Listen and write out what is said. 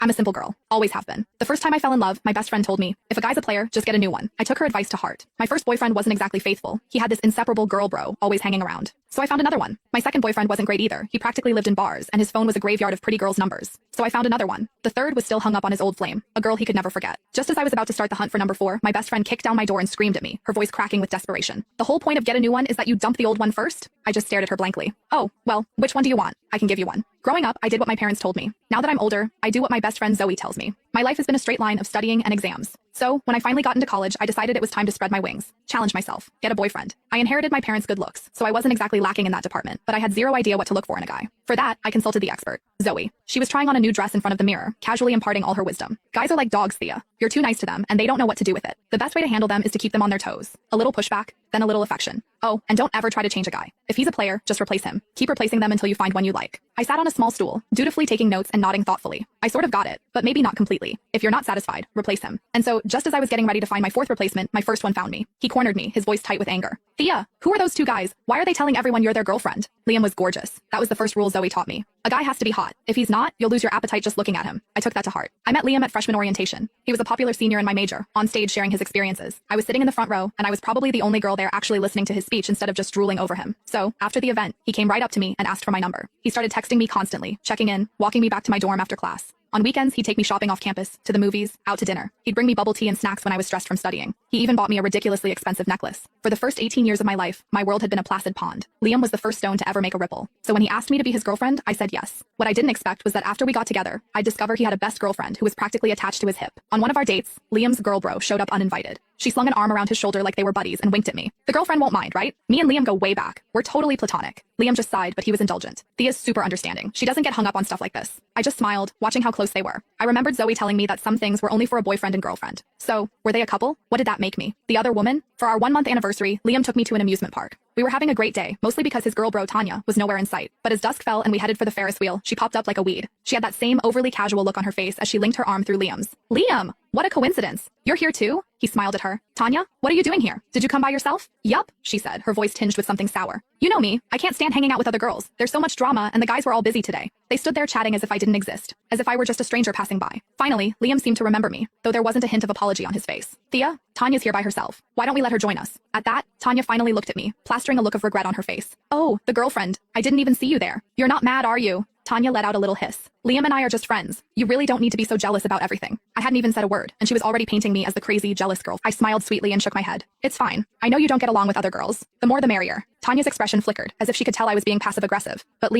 I'm a simple girl. Always have been. The first time I fell in love, my best friend told me, if a guy's a player, just get a new one. I took her advice to heart. My first boyfriend wasn't exactly faithful. He had this inseparable girl bro always hanging around. So I found another one. My second boyfriend wasn't great either. He practically lived in bars, and his phone was a graveyard of pretty girls' numbers. So I found another one. The third was still hung up on his old flame, a girl he could never forget. Just as I was about to start the hunt for number 4, my best friend kicked down my door and screamed at me, her voice cracking with desperation. The whole point of get a new one is that you dump the old one first? I just stared at her blankly. Oh, well, which one do you want? I can give you one. Growing up, I did what my parents told me. Now that I'm older, I do what my best friend Zoe tells me. My life has been a straight line of studying and exams. So, when I finally got into college, I decided it was time to spread my wings, challenge myself, get a boyfriend. I inherited my parents' good looks, so I wasn't exactly lacking in that department, but I had zero idea what to look for in a guy. For that, I consulted the expert, Zoe. She was trying on a new dress in front of the mirror, casually imparting all her wisdom. Guys are like dogs, Thea. You're too nice to them, and they don't know what to do with it. The best way to handle them is to keep them on their toes. A little pushback, then a little affection. Oh, and don't ever try to change a guy. If he's a player, just replace him. Keep replacing them until you find one you like. I sat on a small stool, dutifully taking notes and nodding thoughtfully. I sort of got it, but maybe not completely. If you're not satisfied, replace him. And so, just as I was getting ready to find my 4th replacement, my first one found me. He cornered me, his voice tight with anger. Thea, who are those 2 guys? Why are they telling everyone you're their girlfriend? Liam was gorgeous. That was the first rule Zoe taught me. A guy has to be hot. If he's not, you'll lose your appetite just looking at him. I took that to heart. I met Liam at freshman orientation. He was a popular senior in my major, on stage sharing his experiences. I was sitting in the front row, and I was probably the only girl there actually listening to his speech instead of just drooling over him. So, after the event, he came right up to me and asked for my number. He started texting me constantly, checking in, walking me back to my dorm after class. On weekends, he'd take me shopping off campus, to the movies, out to dinner. He'd bring me bubble tea and snacks when I was stressed from studying. He even bought me a ridiculously expensive necklace. For the first 18 years of my life, my world had been a placid pond. Liam was the first stone to ever make a ripple. So when he asked me to be his girlfriend, I said yes. What I didn't expect was that after we got together, I'd discover he had a best girlfriend who was practically attached to his hip. On one of our dates, Liam's girl bro showed up uninvited. She slung an arm around his shoulder like they were buddies and winked at me. The girlfriend won't mind, right? Me and Liam go way back. We're totally platonic. Liam just sighed, but he was indulgent. Thea's super understanding. She doesn't get hung up on stuff like this. I just smiled, watching how close they were. I remembered Zoe telling me that some things were only for a boyfriend and girlfriend. So, were they a couple? What did that make me? The other woman? For our 1-month anniversary, Liam took me to an amusement park. We were having a great day, mostly because his girl bro Tanya was nowhere in sight. But as dusk fell and we headed for the Ferris wheel, she popped up like a weed. She had that same overly casual look on her face as she linked her arm through Liam's. Liam! What a coincidence. You're here too? He smiled at her. Tanya, what are you doing here? Did you come by yourself? Yup, she said, her voice tinged with something sour. You know me. I can't stand hanging out with other girls. There's so much drama, and the guys were all busy today. They stood there chatting as if I didn't exist, as if I were just a stranger passing by. Finally, Liam seemed to remember me, though there wasn't a hint of apology on his face. Thea, Tanya's here by herself. Why don't we let her join us? At that, Tanya finally looked at me, plastering a look of regret on her face. Oh, the girlfriend. I didn't even see you there. You're not mad, are you? Tanya let out a little hiss. Liam and I are just friends. You really don't need to be so jealous about everything. I hadn't even said a word, and she was already painting me as the crazy, jealous girl. I smiled sweetly and shook my head. It's fine. I know you don't get along with other girls. The more the merrier. Tanya's expression flickered, as if she could tell I was being passive-aggressive. But Liam